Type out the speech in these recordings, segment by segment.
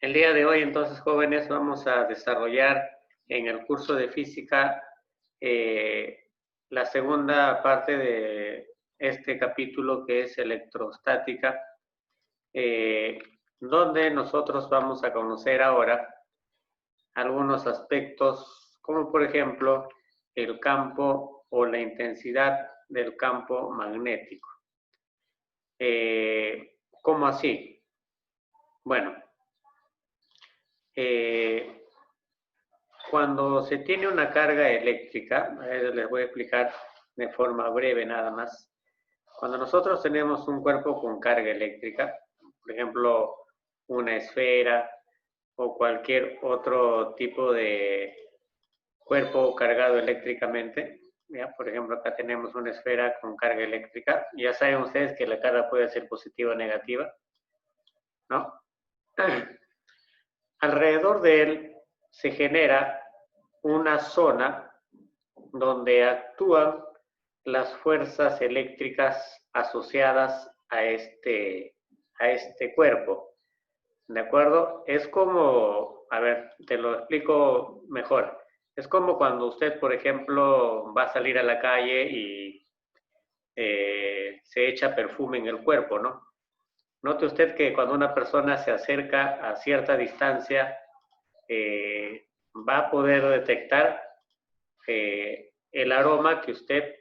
El día de hoy, entonces, jóvenes, vamos a desarrollar en el curso de física la segunda parte de este capítulo que es electrostática, donde nosotros vamos a conocer ahora algunos aspectos, como por ejemplo el campo o la intensidad del campo magnético. ¿Cómo así? Bueno, cuando se tiene una carga eléctrica, les voy a explicar de forma breve nada más. Cuando nosotros tenemos un cuerpo con carga eléctrica, por ejemplo, una esfera o cualquier otro tipo de cuerpo cargado eléctricamente, ¿ya? Por ejemplo, acá tenemos una esfera con carga eléctrica. Ya saben ustedes que la carga puede ser positiva o negativa, ¿no? Alrededor de él se genera una zona donde actúan las fuerzas eléctricas asociadas a este cuerpo. ¿De acuerdo? Es como, a ver, te lo explico mejor. Es como cuando usted, por ejemplo, va a salir a la calle y se echa perfume en el cuerpo, ¿no? Note usted que cuando una persona se acerca a cierta distancia, va a poder detectar el aroma que usted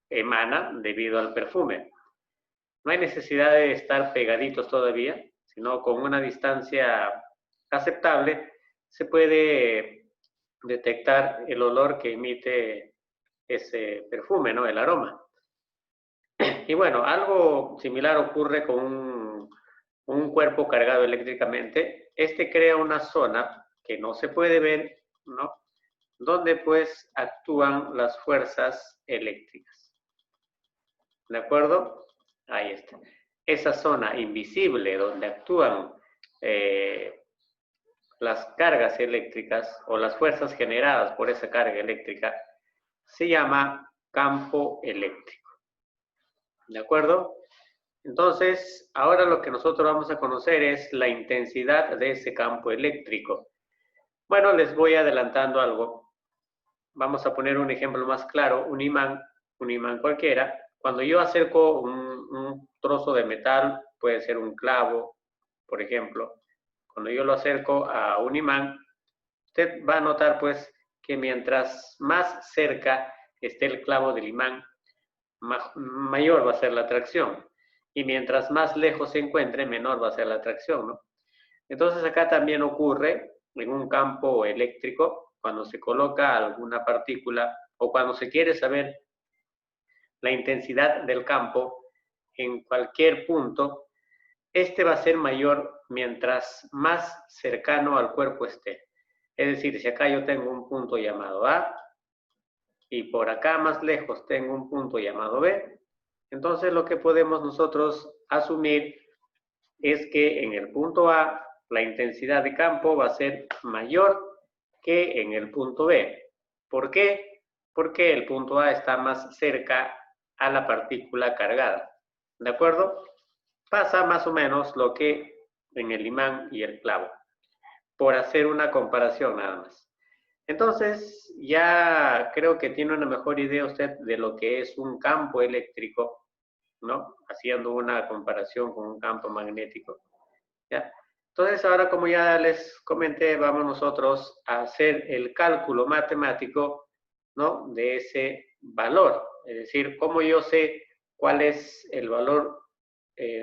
emana debido al perfume. No hay necesidad de estar pegaditos todavía, sino con una distancia aceptable se puede detectar el olor que emite ese perfume, ¿no? El aroma. Y bueno, algo similar ocurre con un cuerpo cargado eléctricamente. Este crea una zona que no se puede ver, ¿no? Donde pues actúan las fuerzas eléctricas. ¿De acuerdo? Ahí está. Esa zona invisible donde actúan las cargas eléctricas o las fuerzas generadas por esa carga eléctrica se llama campo eléctrico. ¿De acuerdo? Entonces, ahora lo que nosotros vamos a conocer es la intensidad de ese campo eléctrico. Bueno, les voy adelantando algo. Vamos a poner un ejemplo más claro, un imán cualquiera. Cuando yo acerco un trozo de metal, puede ser un clavo, por ejemplo, cuando yo lo acerco a un imán, usted va a notar pues que mientras más cerca esté el clavo del imán, mayor va a ser la atracción. Y mientras más lejos se encuentre, menor va a ser la atracción, ¿no? Entonces acá también ocurre en un campo eléctrico, cuando se coloca alguna partícula o cuando se quiere saber la intensidad del campo en cualquier punto, este va a ser mayor mientras más cercano al cuerpo esté. Es decir, si acá yo tengo un punto llamado A y por acá más lejos tengo un punto llamado B, entonces lo que podemos nosotros asumir es que en el punto A la intensidad de campo va a ser mayor que en el punto B. ¿Por qué? Porque el punto A está más cerca a la partícula cargada. ¿De acuerdo? Pasa más o menos lo que en el imán y el clavo, por hacer una comparación nada más. Entonces, ya creo que tiene una mejor idea usted de lo que es un campo eléctrico, ¿no? Haciendo una comparación con un campo magnético. ¿Ya? Entonces, ahora como ya les comenté, vamos nosotros a hacer el cálculo matemático, ¿no? De ese valor. Es decir, cómo yo sé cuál es el valor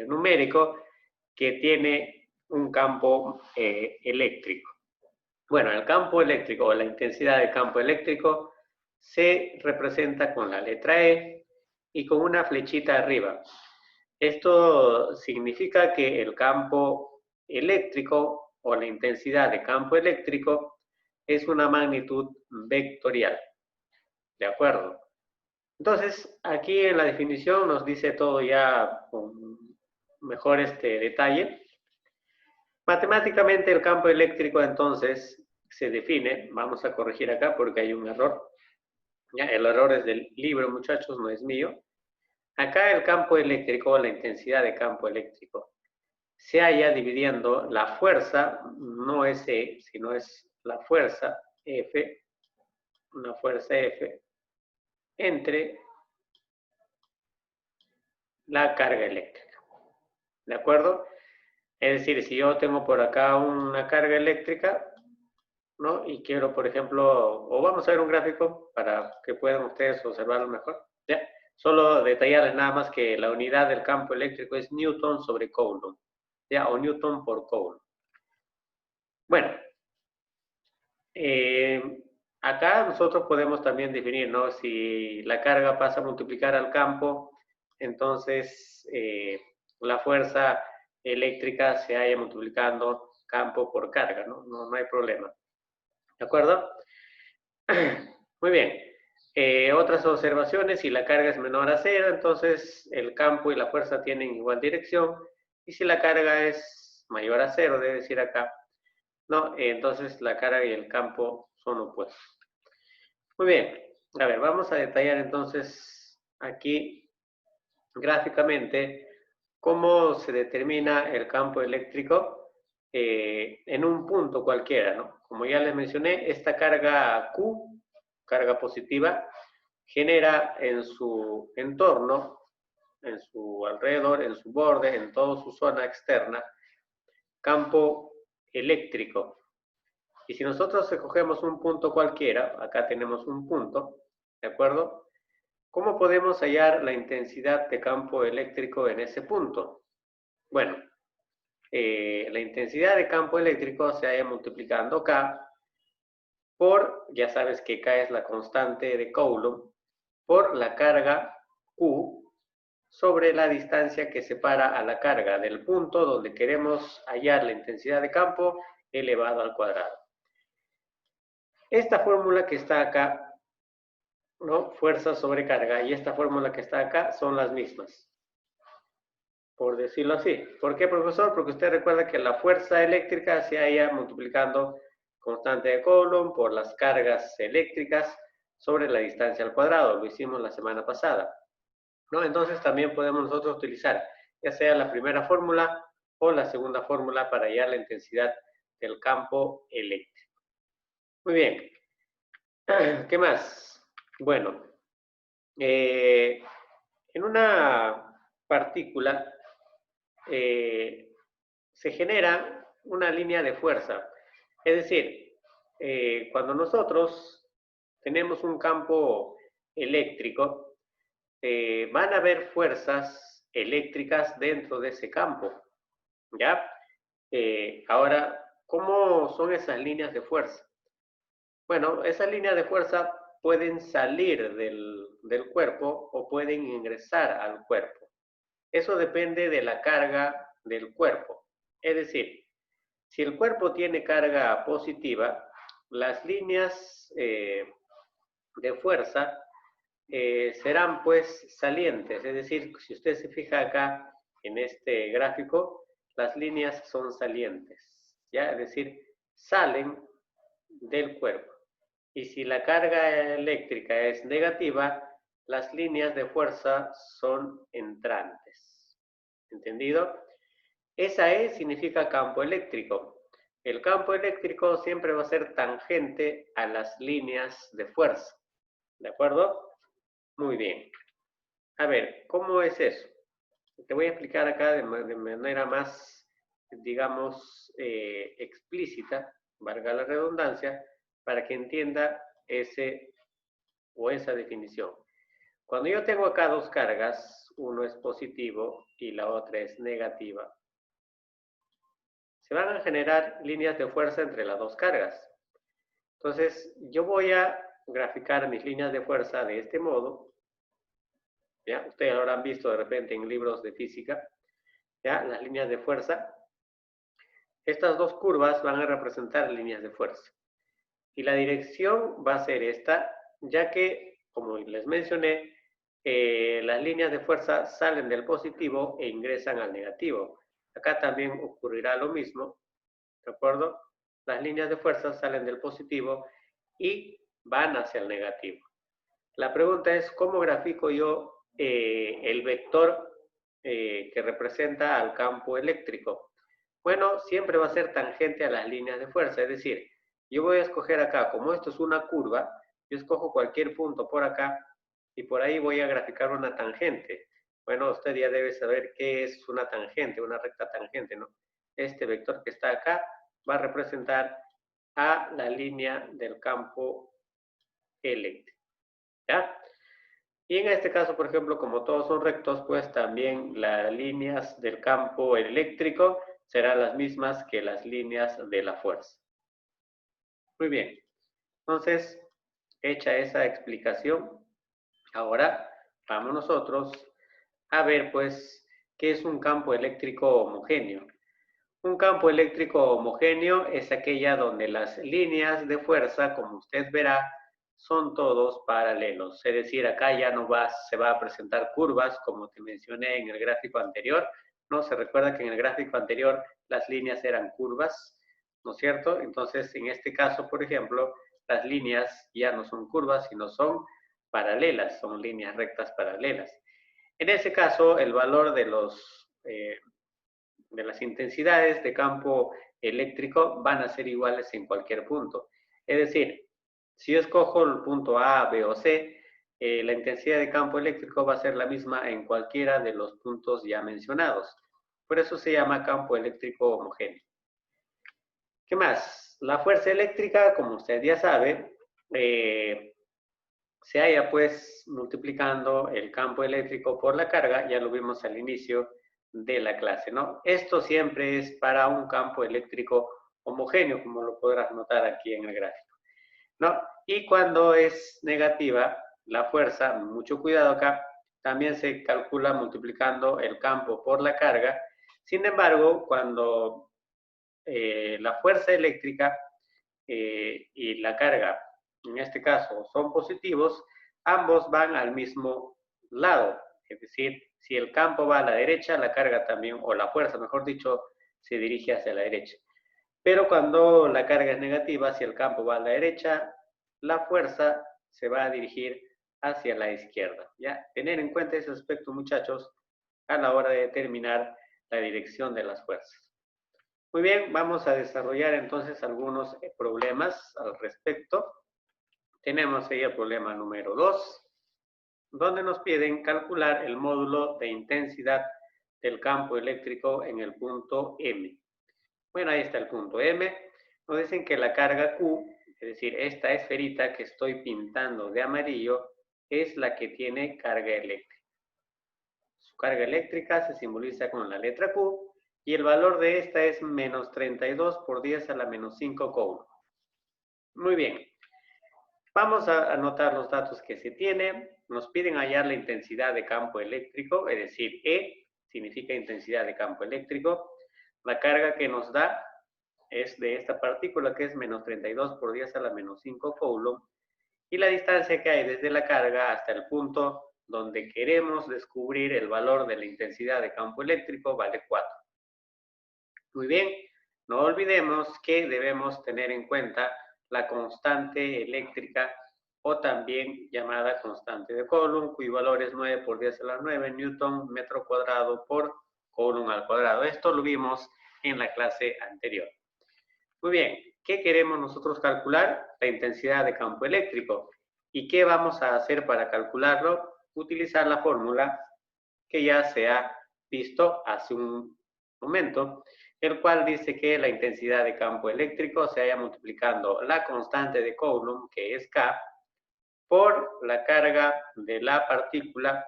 numérico que tiene un campo eléctrico. Bueno, el campo eléctrico o la intensidad del campo eléctrico se representa con la letra E y con una flechita arriba. Esto significa que el campo eléctrico o la intensidad de campo eléctrico es una magnitud vectorial. ¿De acuerdo? Entonces, aquí en la definición nos dice todo ya con mejor detalle. Matemáticamente el campo eléctrico entonces se define, vamos a corregir acá porque hay un error. ¿Ya? El error es del libro, muchachos, no es mío. Acá el campo eléctrico, la intensidad de campo eléctrico, se halla dividiendo la fuerza, no es E, sino es la fuerza F, una fuerza F, entre la carga eléctrica. ¿De acuerdo? Es decir, si yo tengo por acá una carga eléctrica, ¿no? Y quiero, por ejemplo, o vamos a ver un gráfico para que puedan ustedes observarlo mejor. ¿Ya? Solo detallarles nada más que la unidad del campo eléctrico es Newton sobre Coulomb, ¿ya? O Newton por Coulomb. Bueno, acá nosotros podemos también definir, ¿no? Si la carga pasa a multiplicar al campo, entonces la fuerza eléctrica se haya multiplicando campo por carga, ¿no? No hay problema. ¿De acuerdo? Muy bien. Otras observaciones, si la carga es menor a 0, entonces el campo y la fuerza tienen igual dirección. Y si la carga es mayor a 0, debe decir acá, no, entonces la carga y el campo son opuestos. Muy bien. A ver, vamos a detallar entonces aquí gráficamente cómo se determina el campo eléctrico en un punto cualquiera, ¿no? Como ya les mencioné, esta carga Q, carga positiva, genera en su entorno, en su alrededor, en su borde, en toda su zona externa, campo eléctrico. Y si nosotros escogemos un punto cualquiera, acá tenemos un punto, ¿de acuerdo? ¿Cómo podemos hallar la intensidad de campo eléctrico en ese punto? Bueno, la intensidad de campo eléctrico se halla multiplicando K por, ya sabes que K es la constante de Coulomb, por la carga Q sobre la distancia que separa a la carga del punto donde queremos hallar la intensidad de campo elevado al cuadrado. Esta fórmula que está acá, ¿no? Fuerza sobre carga, y esta fórmula que está acá son las mismas, por decirlo así. ¿Por qué, profesor? Porque usted recuerda que la fuerza eléctrica se halla multiplicando constante de Coulomb por las cargas eléctricas sobre la distancia al cuadrado. Lo hicimos la semana pasada, ¿no? Entonces también podemos nosotros utilizar ya sea la primera fórmula o la segunda fórmula para hallar la intensidad del campo eléctrico. Muy bien. ¿Qué más? Bueno, en una partícula se genera una línea de fuerza. Es decir, cuando nosotros tenemos un campo eléctrico, van a haber fuerzas eléctricas dentro de ese campo, ¿ya? Ahora, ¿cómo son esas líneas de fuerza? Bueno, esas líneas de fuerza pueden salir del cuerpo o pueden ingresar al cuerpo. Eso depende de la carga del cuerpo. Es decir, si el cuerpo tiene carga positiva, las líneas de fuerza serán pues salientes. Es decir, si usted se fija acá en este gráfico, las líneas son salientes, ¿ya? Es decir, salen del cuerpo. Y si la carga eléctrica es negativa, las líneas de fuerza son entrantes. ¿Entendido? Esa E significa campo eléctrico. El campo eléctrico siempre va a ser tangente a las líneas de fuerza. ¿De acuerdo? Muy bien. A ver, ¿cómo es eso? Te voy a explicar acá de manera más, digamos, explícita, valga la redundancia, para que entienda ese o esa definición. Cuando yo tengo acá dos cargas, uno es positivo y la otra es negativa, se van a generar líneas de fuerza entre las dos cargas. Entonces, yo voy a graficar mis líneas de fuerza de este modo. ¿Ya? Ustedes lo habrán visto de repente en libros de física. ¿Ya? Las líneas de fuerza. Estas dos curvas van a representar líneas de fuerza. Y la dirección va a ser esta, ya que, como les mencioné, las líneas de fuerza salen del positivo e ingresan al negativo. Acá también ocurrirá lo mismo, ¿de acuerdo? Las líneas de fuerza salen del positivo y van hacia el negativo. La pregunta es, ¿cómo grafico yo el vector que representa al campo eléctrico? Bueno, siempre va a ser tangente a las líneas de fuerza, es decir, yo voy a escoger acá, como esto es una curva, yo escojo cualquier punto por acá y por ahí voy a graficar una tangente. Bueno, usted ya debe saber qué es una tangente, una recta tangente, ¿no? Este vector que está acá va a representar a la línea del campo eléctrico, ¿ya? Y en este caso, por ejemplo, como todos son rectos, pues también las líneas del campo eléctrico serán las mismas que las líneas de la fuerza. Muy bien. Entonces, hecha esa explicación, ahora vamos nosotros a ver, pues, qué es un campo eléctrico homogéneo. Un campo eléctrico homogéneo es aquella donde las líneas de fuerza, como usted verá, son todos paralelos. Es decir, acá ya no se va a presentar curvas, como te mencioné en el gráfico anterior. ¿No? Se recuerda que en el gráfico anterior las líneas eran curvas, ¿no es cierto? Entonces, en este caso, por ejemplo, las líneas ya no son curvas, sino son paralelas, son líneas rectas paralelas. En ese caso, el valor de las intensidades de campo eléctrico van a ser iguales en cualquier punto. Es decir, si yo escojo el punto A, B o C, la intensidad de campo eléctrico va a ser la misma en cualquiera de los puntos ya mencionados. Por eso se llama campo eléctrico homogéneo. ¿Qué más? La fuerza eléctrica, como usted ya sabe, se halla pues multiplicando el campo eléctrico por la carga, ya lo vimos al inicio de la clase, ¿no? Esto siempre es para un campo eléctrico homogéneo, como lo podrás notar aquí en el gráfico, ¿no? Y cuando es negativa la fuerza, mucho cuidado acá, también se calcula multiplicando el campo por la carga. Sin embargo, cuando la fuerza eléctrica y la carga, en este caso, son positivos, ambos van al mismo lado. Es decir, si el campo va a la derecha, la carga también, o la fuerza, mejor dicho, se dirige hacia la derecha. Pero cuando la carga es negativa, si el campo va a la derecha, la fuerza se va a dirigir hacia la izquierda. ¿Ya? Tener en cuenta ese aspecto, muchachos, a la hora de determinar la dirección de las fuerzas. Muy bien, vamos a desarrollar entonces algunos problemas al respecto. Tenemos ahí el problema número 2, donde nos piden calcular el módulo de intensidad del campo eléctrico en el punto M. Bueno, ahí está el punto M. Nos dicen que la carga Q, es decir, esta esferita que estoy pintando de amarillo, es la que tiene carga eléctrica. Su carga eléctrica se simboliza con la letra Q, y el valor de esta es menos 32 por 10 a la menos 5 coulomb. Muy bien. Vamos a anotar los datos que se tiene. Nos piden hallar la intensidad de campo eléctrico, es decir, E significa intensidad de campo eléctrico. La carga que nos da es de esta partícula que es menos 32 por 10 a la menos 5 coulomb. Y la distancia que hay desde la carga hasta el punto donde queremos descubrir el valor de la intensidad de campo eléctrico vale 4. Muy bien, no olvidemos que debemos tener en cuenta la constante eléctrica o también llamada constante de Coulomb, cuyo valor es 9 por 10 a la 9 newton metro cuadrado por Coulomb al cuadrado. Esto lo vimos en la clase anterior. Muy bien, ¿qué queremos nosotros calcular? La intensidad de campo eléctrico. ¿Y qué vamos a hacer para calcularlo? Utilizar la fórmula que ya se ha visto hace un momento, el cual dice que la intensidad de campo eléctrico se halla multiplicando la constante de Coulomb, que es K, por la carga de la partícula,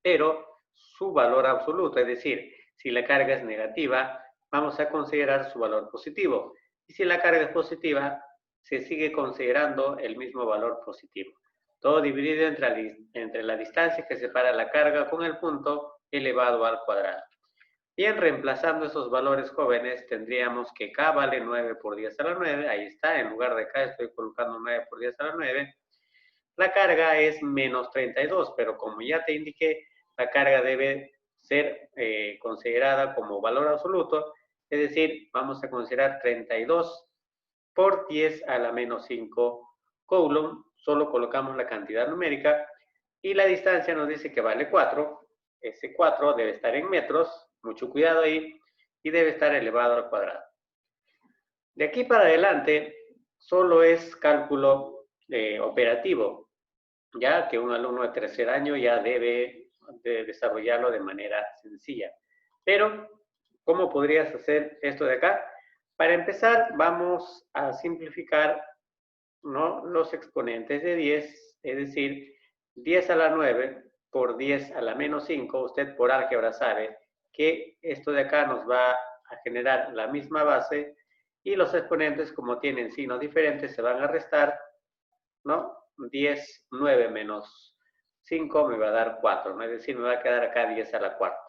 pero su valor absoluto, es decir, si la carga es negativa, vamos a considerar su valor positivo. Y si la carga es positiva, se sigue considerando el mismo valor positivo. Todo dividido entre la distancia que separa la carga con el punto elevado al cuadrado. Bien, reemplazando esos valores jóvenes, tendríamos que K vale 9 por 10 a la 9. Ahí está, en lugar de K estoy colocando 9 por 10 a la 9. La carga es menos 32, pero como ya te indiqué, la carga debe ser considerada como valor absoluto, es decir, vamos a considerar 32 por 10 a la menos 5 coulomb, solo colocamos la cantidad numérica, y la distancia nos dice que vale 4, ese 4 debe estar en metros, mucho cuidado ahí, y debe estar elevado al cuadrado. De aquí para adelante, solo es cálculo operativo, ya que un alumno de tercer año ya debe desarrollarlo de manera sencilla. Pero, ¿cómo podrías hacer esto de acá? Para empezar, vamos a simplificar, ¿no?, los exponentes de 10, es decir, 10 a la 9 por 10 a la menos 5. Usted por álgebra sabe que esto de acá nos va a generar la misma base y los exponentes, como tienen signos diferentes, se van a restar, ¿no? 10, 9 menos 5 me va a dar 4, ¿no? Es decir, me va a quedar acá 10 a la cuarta.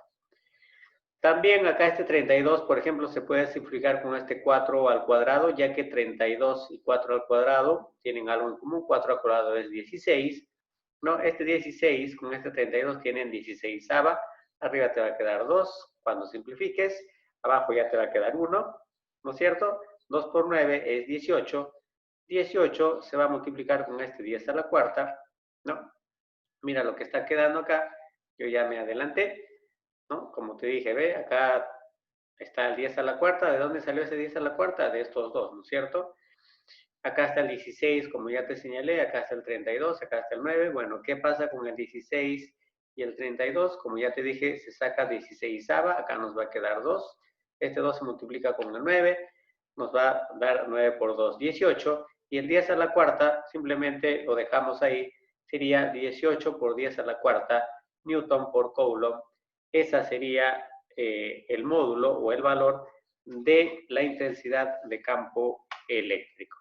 También acá este 32, por ejemplo, se puede simplificar con este 4 al cuadrado, ya que 32 y 4 al cuadrado tienen algo en común. 4 al cuadrado es 16, ¿no? Este 16 con este 32 tienen 16ava. Arriba te va a quedar 2 cuando simplifiques. Abajo ya te va a quedar 1, ¿no es cierto? 2 por 9 es 18. 18 se va a multiplicar con este 10 a la cuarta, ¿no? Mira lo que está quedando acá. Yo ya me adelanté, ¿no? Como te dije, ve, acá está el 10 a la cuarta. ¿De dónde salió ese 10 a la cuarta? De estos dos, ¿no es cierto? Acá está el 16, como ya te señalé, acá está el 32, acá está el 9. Bueno, ¿qué pasa con el 16 y el 32? Como ya te dije, se saca 16ava, acá nos va a quedar 2. Este 2 se multiplica con el 9, nos va a dar 9 por 2, 18. Y el 10 a la cuarta, simplemente lo dejamos ahí, sería 18 por 10 a la cuarta, Newton por Coulomb. Esa sería el módulo o el valor de la intensidad de campo eléctrico.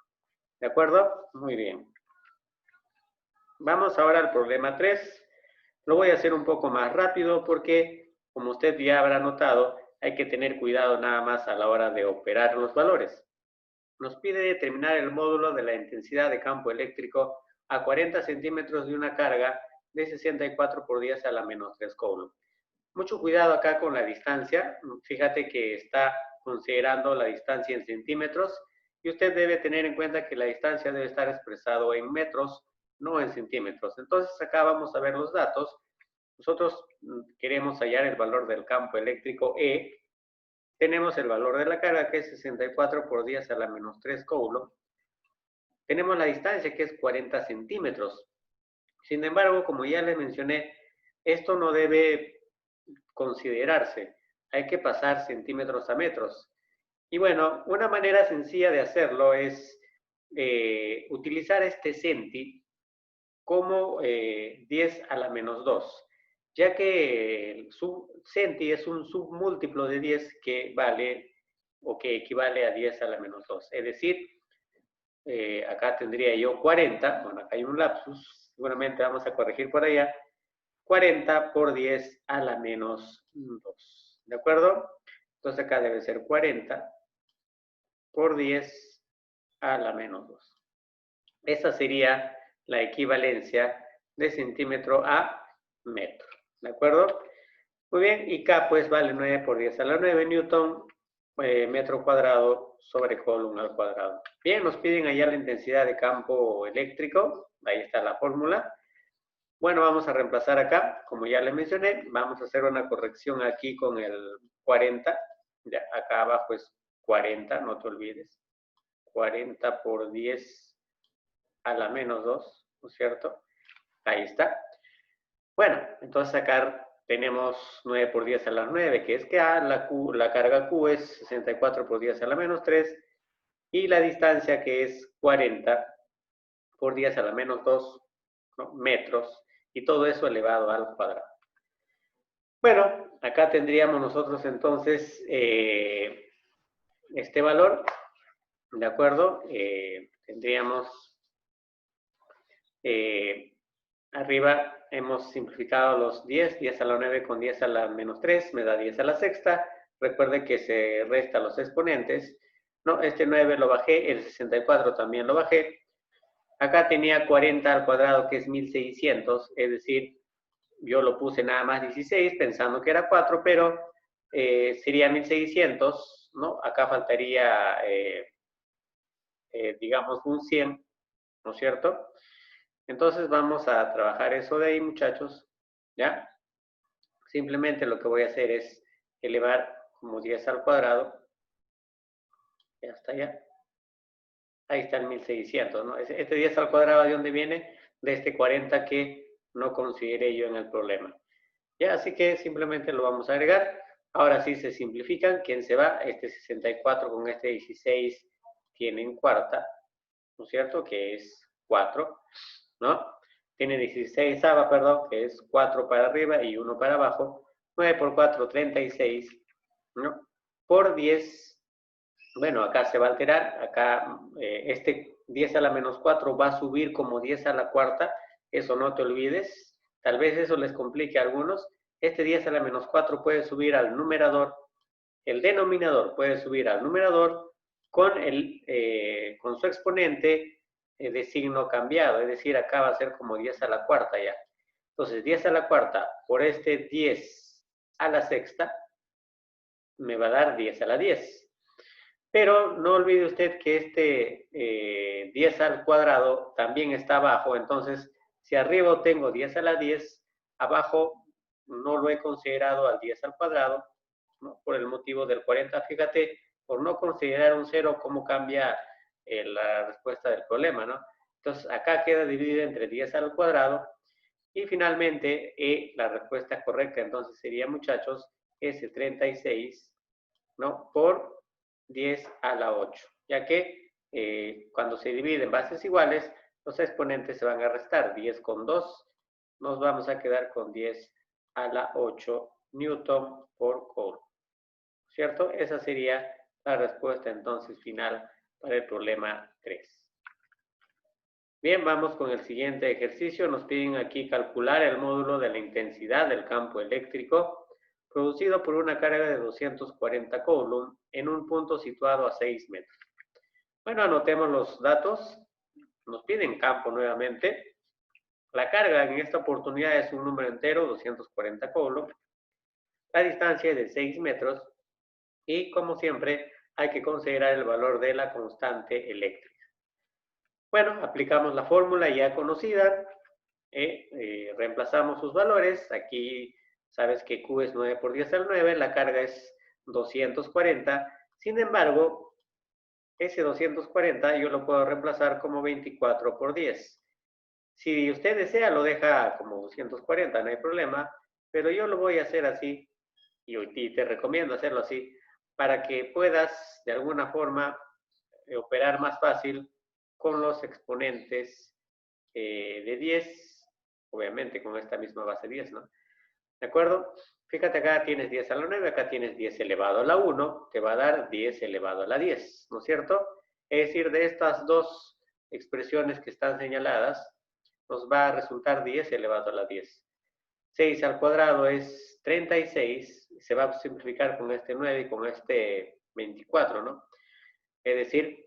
¿De acuerdo? Muy bien. Vamos ahora al problema 3. Lo voy a hacer un poco más rápido porque, como usted ya habrá notado, hay que tener cuidado nada más a la hora de operar los valores. Nos pide determinar el módulo de la intensidad de campo eléctrico a 40 centímetros de una carga de 64 por 10 a la menos 3 Coulomb. Mucho cuidado acá con la distancia. Fíjate que está considerando la distancia en centímetros y usted debe tener en cuenta que la distancia debe estar expresado en metros, no en centímetros. Entonces acá vamos a ver los datos. Nosotros queremos hallar el valor del campo eléctrico E. Tenemos el valor de la carga, que es 64 por 10 a la menos 3 Coulomb. Tenemos la distancia, que es 40 centímetros. Sin embargo, como ya les mencioné, esto no debe considerarse. Hay que pasar centímetros a metros. Y bueno, una manera sencilla de hacerlo es utilizar este centi como 10 a la menos 2, ya que el centi es un submúltiplo de 10 que vale o que equivale a 10 a la menos 2. Es decir, acá tendría yo 40, bueno, acá hay un lapsus, seguramente vamos a corregir por allá, 40 por 10 a la menos 2. ¿De acuerdo? Entonces acá debe ser 40 por 10 a la menos 2. Esa sería la equivalencia de centímetro a metro. ¿De acuerdo? Muy bien, y K pues vale 9 por 10 a la 9 Newton metro cuadrado sobre Coulomb al cuadrado. Bien, nos piden allá la intensidad de campo eléctrico. Ahí está la fórmula. Bueno, vamos a reemplazar acá, como ya les mencioné, vamos a hacer una corrección aquí con el 40, ya, acá abajo es 40, no te olvides, 40 por 10 a la menos 2, ¿no es cierto? Ahí está. Bueno, entonces acá tenemos 9 por 10 a la 9, que es que la carga Q es 64 por 10 a la menos 3, y la distancia que es 40 por 10 a la menos 2, ¿no?, metros, y todo eso elevado al cuadrado. Bueno, acá tendríamos nosotros entonces este valor, ¿de acuerdo? Tendríamos arriba hemos simplificado los 10, 10 a la 9 con 10 a la menos 3, me da 10 a la sexta. Recuerde que se resta los exponentes. No, este 9 lo bajé, el 64 también lo bajé. Acá tenía 40 al cuadrado, que es 1600, es decir, yo lo puse nada más 16 pensando que era 4, pero sería 1600, ¿no? Acá faltaría, digamos, un 100, ¿no es cierto? Entonces vamos a trabajar eso de ahí, muchachos, ¿ya? simplemente lo que voy a hacer es elevar como 10 al cuadrado. Ya está ya. Ahí está el 1600, ¿no? Este 10 al cuadrado, ¿de dónde viene? De este 40 que no consideré yo en el problema. Ya, así que simplemente lo vamos a agregar. Ahora sí se simplifican. ¿Quién se va? Este 64 con este 16 tienen cuarta, ¿no es cierto? Que es 4, ¿no? Tiene 16ava, perdón, que es 4 para arriba y 1 para abajo. 9 por 4, 36, ¿no? Por 10, bueno, acá se va a alterar. Acá este 10 a la menos 4 va a subir como 10 a la cuarta. Eso no te olvides. Tal vez eso les complique a algunos. Este 10 a la menos 4 puede subir al numerador. El denominador puede subir al numerador con su exponente de signo cambiado. Es decir, acá va a ser como 10 a la cuarta ya. Entonces, 10 a la cuarta por este 10 a la sexta me va a dar 10 a la 10. Pero no olvide usted que este 10 al cuadrado también está abajo. Entonces, si arriba tengo 10 a la 10, abajo no lo he considerado al 10 al cuadrado, ¿no? Por el motivo del 40. Fíjate, por no considerar un 0, cómo cambia la respuesta del problema, ¿no? Entonces, acá queda dividida entre 10 al cuadrado. Y finalmente, la respuesta correcta entonces sería, muchachos, ese 36, ¿no? Por 10 a la 8, ya que cuando se dividen bases iguales, los exponentes se van a restar. 10 con 2, nos vamos a quedar con 10 a la 8 Newton por Coulomb, ¿cierto? Esa sería la respuesta entonces final para el problema 3. Bien, vamos con el siguiente ejercicio. Nos piden aquí calcular el módulo de la intensidad del campo eléctrico producido por una carga de 240 Coulomb en un punto situado a 6 metros. Bueno, anotemos los datos. Nos piden campo nuevamente. La carga en esta oportunidad es un número entero, 240 Coulomb. La distancia es de 6 metros y, como siempre, hay que considerar el valor de la constante eléctrica. Bueno, aplicamos la fórmula ya conocida, reemplazamos sus valores. Aquí sabes que Q es 9 por 10 al 9, la carga es 240. Sin embargo, ese 240 yo lo puedo reemplazar como 24 por 10. Si usted desea, lo deja como 240, no hay problema, pero yo lo voy a hacer así, y te recomiendo hacerlo así, para que puedas de alguna forma operar más fácil con los exponentes de 10, obviamente con esta misma base 10, ¿no? ¿De acuerdo? Fíjate, acá tienes 10 a la 9, acá tienes 10 elevado a la 1, te va a dar 10 elevado a la 10, ¿no es cierto? Es decir, de estas dos expresiones que están señaladas, nos va a resultar 10 elevado a la 10. 6 al cuadrado es 36, se va a simplificar con este 9 y con este 24, ¿no? Es decir,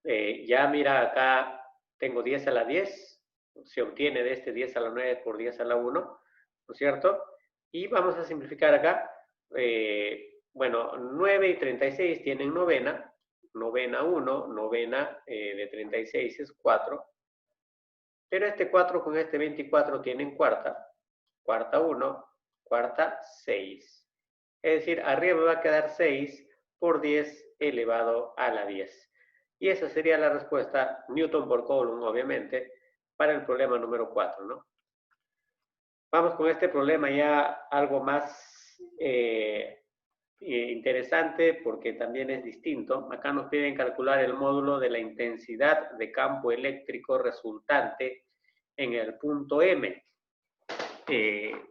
ya mira, acá tengo 10 a la 10, se obtiene de este 10 a la 9 por 10 a la 1, ¿no es cierto? Y vamos a simplificar acá. Bueno, 9 y 36 tienen novena, novena 1, novena de 36 es 4, pero este 4 con este 24 tienen cuarta, cuarta 1, cuarta 6. Es decir, arriba va a quedar 6 por 10 elevado a la 10. Y esa sería la respuesta, Newton por Coulomb, obviamente, para el problema número 4, ¿no? Vamos con este problema ya algo más interesante porque también es distinto. Acá nos piden calcular el módulo de la intensidad de campo eléctrico resultante en el punto M.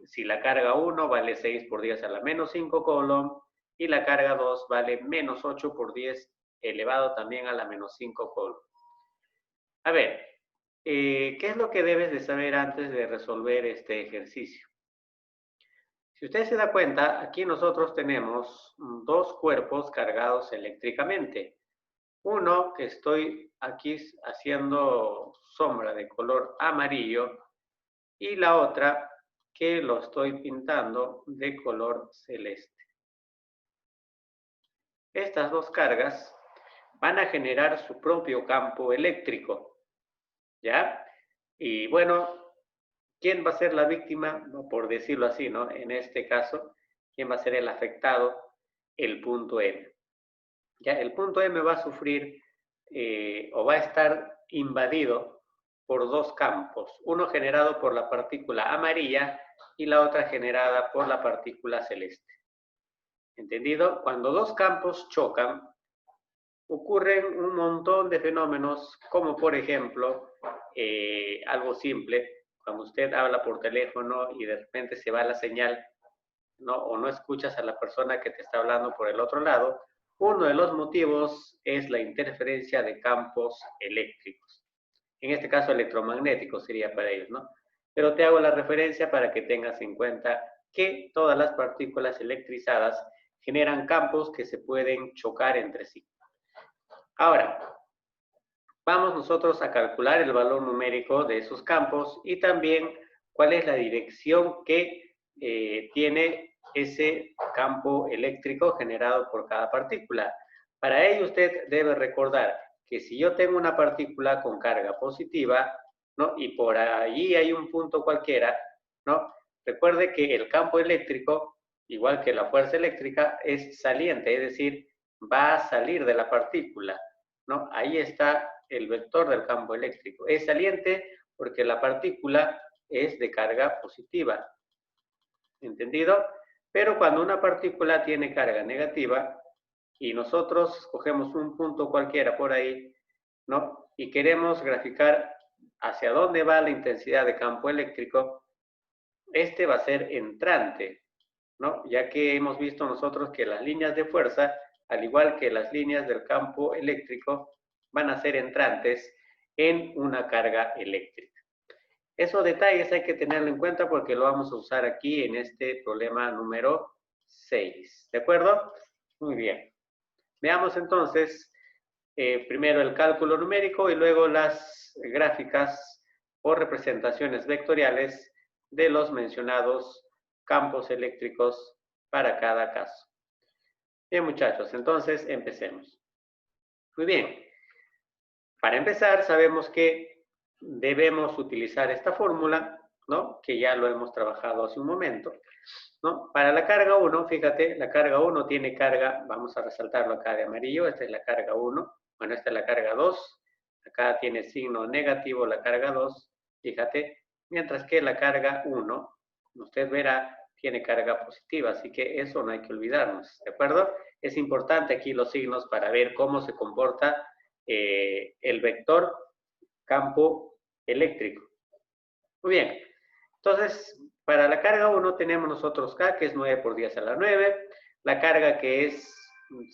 Si la carga 1 vale 6 por 10 a la menos 5 Coulomb y la carga 2 vale menos 8 por 10 elevado también a la menos 5 Coulomb. A ver, ¿qué es lo que debes de saber antes de resolver este ejercicio? Si usted se da cuenta, aquí nosotros tenemos dos cuerpos cargados eléctricamente. Uno que estoy aquí haciendo sombra de color amarillo y la otra que lo estoy pintando de color celeste. Estas dos cargas van a generar su propio campo eléctrico, ¿ya? Y bueno, ¿quién va a ser la víctima? Por decirlo así, ¿no? En este caso, ¿quién va a ser el afectado? El punto M. Ya, el punto M va a sufrir o va a estar invadido por dos campos, uno generado por la partícula amarilla y la otra generada por la partícula celeste. ¿Entendido? Cuando dos campos chocan, ocurren un montón de fenómenos, como por ejemplo, algo simple, cuando usted habla por teléfono y de repente se va la señal, ¿no? O no escuchas a la persona que te está hablando por el otro lado, uno de los motivos es la interferencia de campos eléctricos. En este caso, electromagnéticos sería para ellos, ¿no? Pero te hago la referencia para que tengas en cuenta que todas las partículas electrizadas generan campos que se pueden chocar entre sí. Ahora, vamos nosotros a calcular el valor numérico de esos campos y también cuál es la dirección que tiene ese campo eléctrico generado por cada partícula. Para ello usted debe recordar que si yo tengo una partícula con carga positiva, ¿no? Y por allí hay un punto cualquiera, ¿no? Recuerde que el campo eléctrico, igual que la fuerza eléctrica, es saliente, es decir, va a salir de la partícula, ¿no? Ahí está el vector del campo eléctrico. Es saliente porque la partícula es de carga positiva. ¿Entendido? Pero cuando una partícula tiene carga negativa y nosotros cogemos un punto cualquiera por ahí, ¿no? Y queremos graficar hacia dónde va la intensidad de campo eléctrico, este va a ser entrante, ¿no? Ya que hemos visto nosotros que las líneas de fuerza, al igual que las líneas del campo eléctrico, van a ser entrantes en una carga eléctrica. Esos detalles hay que tenerlo en cuenta porque lo vamos a usar aquí en este problema número 6. ¿De acuerdo? Muy bien. Veamos entonces primero el cálculo numérico y luego las gráficas o representaciones vectoriales de los mencionados campos eléctricos para cada caso. Bien, muchachos, entonces empecemos. Muy bien. Para empezar, sabemos que debemos utilizar esta fórmula, ¿no? Que ya lo hemos trabajado hace un momento, ¿no? Para la carga 1, fíjate, la carga 1 tiene carga, vamos a resaltarlo acá de amarillo, esta es la carga 1, bueno, esta es la carga 2, acá tiene signo negativo la carga 2, fíjate, mientras que la carga 1, usted verá, tiene carga positiva, así que eso no hay que olvidarnos, ¿de acuerdo? Es importante aquí los signos para ver cómo se comporta el vector campo eléctrico. Muy bien, entonces para la carga 1 tenemos nosotros K, que es 9 por 10 a la 9, la carga que es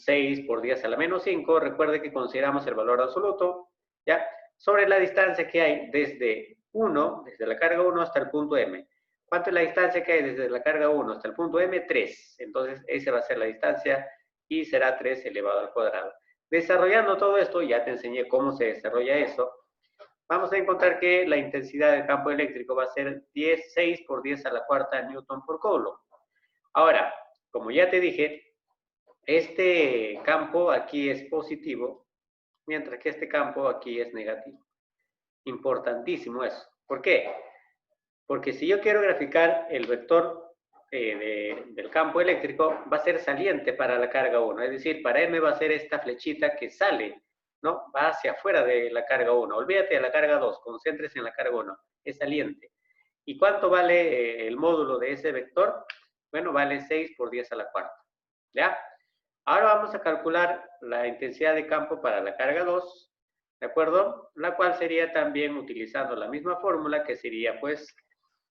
6 por 10 a la menos 5, recuerde que consideramos el valor absoluto, ¿ya? Sobre la distancia que hay desde 1, desde la carga 1 hasta el punto M. ¿Cuánto es la distancia que hay desde la carga 1 hasta el punto M? 3. Entonces, esa va a ser la distancia y será 3 elevado al cuadrado. Desarrollando todo esto, ya te enseñé cómo se desarrolla eso, vamos a encontrar que la intensidad del campo eléctrico va a ser 6 por 10 a la cuarta Newton por Coulomb. Ahora, como ya te dije, este campo aquí es positivo, mientras que este campo aquí es negativo. Importantísimo eso. ¿Por qué? Porque si yo quiero graficar el vector del campo eléctrico, va a ser saliente para la carga 1. Es decir, para M va a ser esta flechita que sale, ¿no? Va hacia afuera de la carga 1. Olvídate de la carga 2, concéntrese en la carga 1. Es saliente. ¿Y cuánto vale el módulo de ese vector? Bueno, vale 6 por 10 a la cuarta. ¿Ya? Ahora vamos a calcular la intensidad de campo para la carga 2, ¿de acuerdo? La cual sería también utilizando la misma fórmula, que sería pues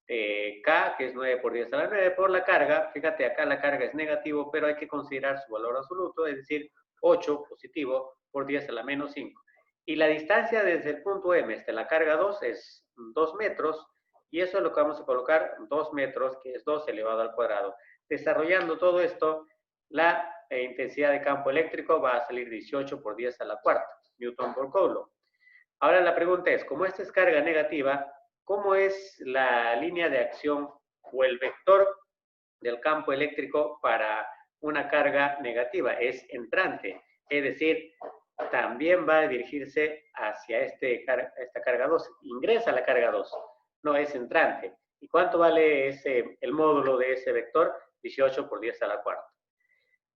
K, que es 9 por 10 a la 9, por la carga. Fíjate, acá la carga es negativo, pero hay que considerar su valor absoluto, es decir, 8 positivo por 10 a la menos 5. Y la distancia desde el punto M hasta la carga 2 es 2 metros, y eso es lo que vamos a colocar, 2 metros, que es 2 elevado al cuadrado. Desarrollando todo esto, la intensidad de campo eléctrico va a salir 18 por 10 a la cuarta, Newton por Coulomb. Ahora la pregunta es, como esta es carga negativa, ¿cómo es la línea de acción o el vector del campo eléctrico para una carga negativa? Es entrante, es decir, también va a dirigirse hacia esta carga 2, ingresa a la carga 2, no es entrante. ¿Y cuánto vale el módulo de ese vector? 18 por 10 a la cuarta.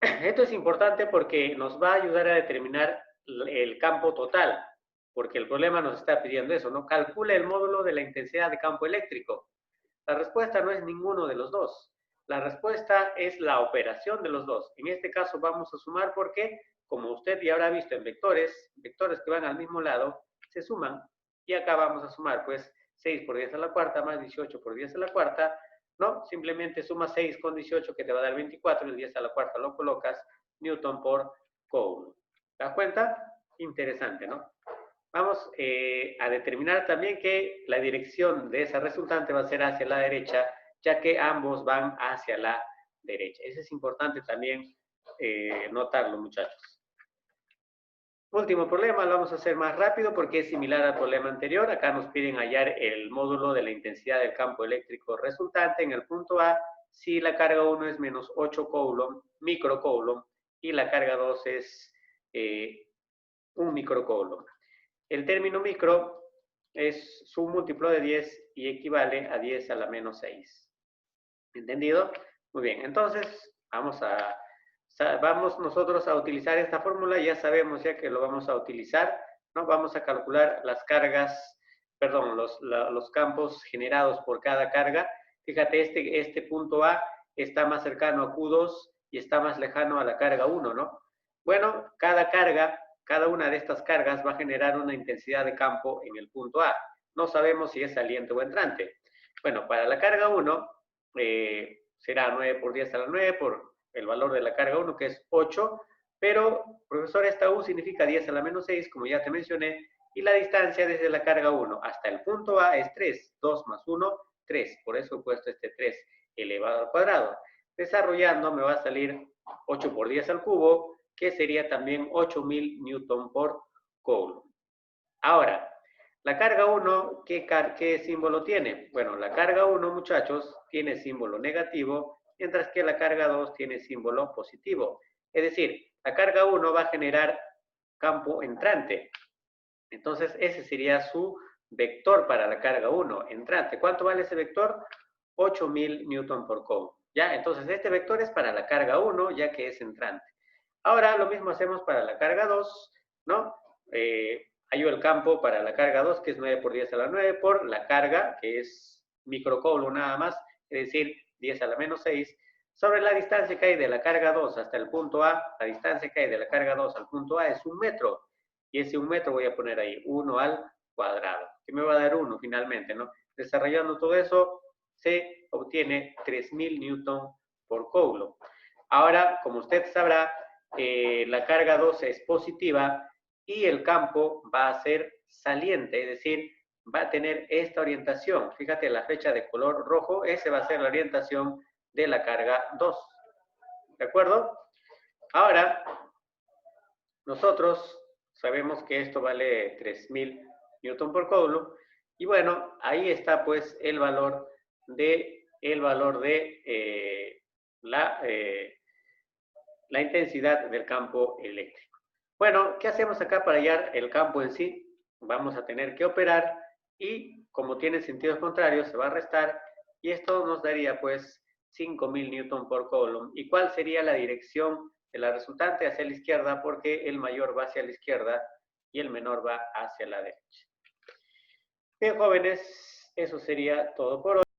Esto es importante porque nos va a ayudar a determinar el campo total, porque el problema nos está pidiendo eso, ¿no? Calcula el módulo de la intensidad de campo eléctrico. La respuesta no es ninguno de los dos. La respuesta es la operación de los dos. En este caso vamos a sumar porque, como usted ya habrá visto en vectores que van al mismo lado, se suman. Y acá vamos a sumar, pues, 6 por 10 a la cuarta más 18 por 10 a la cuarta, ¿no? Simplemente suma 6 con 18 que te va a dar 24, y el 10 a la cuarta lo colocas, Newton por Coulomb. ¿Te das cuenta? Interesante, ¿no? Vamos a determinar también que la dirección de esa resultante va a ser hacia la derecha, ya que ambos van hacia la derecha. Eso es importante también notarlo, muchachos. Último problema, lo vamos a hacer más rápido porque es similar al problema anterior. Acá nos piden hallar el módulo de la intensidad del campo eléctrico resultante en el punto A si la carga 1 es menos 8 Coulomb, microcoulomb, y la carga 2 es 1 microcoulomb. El término micro es su múltiplo de 10 y equivale a 10 a la menos 6. ¿Entendido? Muy bien, entonces vamos nosotros a utilizar esta fórmula. Ya sabemos ya que lo vamos a utilizar, ¿no? Vamos a calcular las cargas, perdón, los campos generados por cada carga. Fíjate, este punto A está más cercano a Q2 y está más lejano a la carga 1, ¿no? Bueno, cada una de estas cargas va a generar una intensidad de campo en el punto A. No sabemos si es saliente o entrante. Bueno, para la carga 1 será 9 por 10 a la 9 por el valor de la carga 1, que es 8, pero, profesor, esta U significa 10 a la menos 6, como ya te mencioné, y la distancia desde la carga 1 hasta el punto A es 3. 2 más 1, 3. Por eso he puesto este 3 elevado al cuadrado. Desarrollando me va a salir 8 por 10 al cubo, que sería también 8000 Newton por Coulomb. Ahora, la carga 1, ¿qué símbolo tiene? Bueno, la carga 1, muchachos, tiene símbolo negativo, mientras que la carga 2 tiene símbolo positivo. Es decir, la carga 1 va a generar campo entrante. Entonces, ese sería su vector para la carga 1, entrante. ¿Cuánto vale ese vector? 8000 Newton por Coulomb. ¿Ya? Entonces, este vector es para la carga 1, ya que es entrante. Ahora, lo mismo hacemos para la carga 2, ¿no? Hallo el campo para la carga 2, que es 9 por 10 a la 9, por la carga, que es microcoulomb nada más, es decir, 10 a la menos 6, sobre la distancia que hay de la carga 2 hasta el punto A. La distancia que hay de la carga 2 al punto A es 1 metro, y ese 1 metro voy a poner ahí, 1 al cuadrado, que me va a dar 1 finalmente, ¿no? Desarrollando todo eso, se obtiene 3000 Newton por Coulomb. Ahora, como usted sabrá, la carga 2 es positiva y el campo va a ser saliente, es decir, va a tener esta orientación. Fíjate la flecha de color rojo, esa va a ser la orientación de la carga 2. ¿De acuerdo? Ahora, nosotros sabemos que esto vale 3000 Newton por Coulomb y bueno, ahí está pues el valor de la intensidad del campo eléctrico. Bueno, ¿qué hacemos acá para hallar el campo en sí? Vamos a tener que operar y como tiene sentidos contrarios se va a restar y esto nos daría pues 5000 Newton por Coulomb. ¿Y cuál sería la dirección de la resultante? Hacia la izquierda, porque el mayor va hacia la izquierda y el menor va hacia la derecha. Bien, jóvenes, eso sería todo por hoy.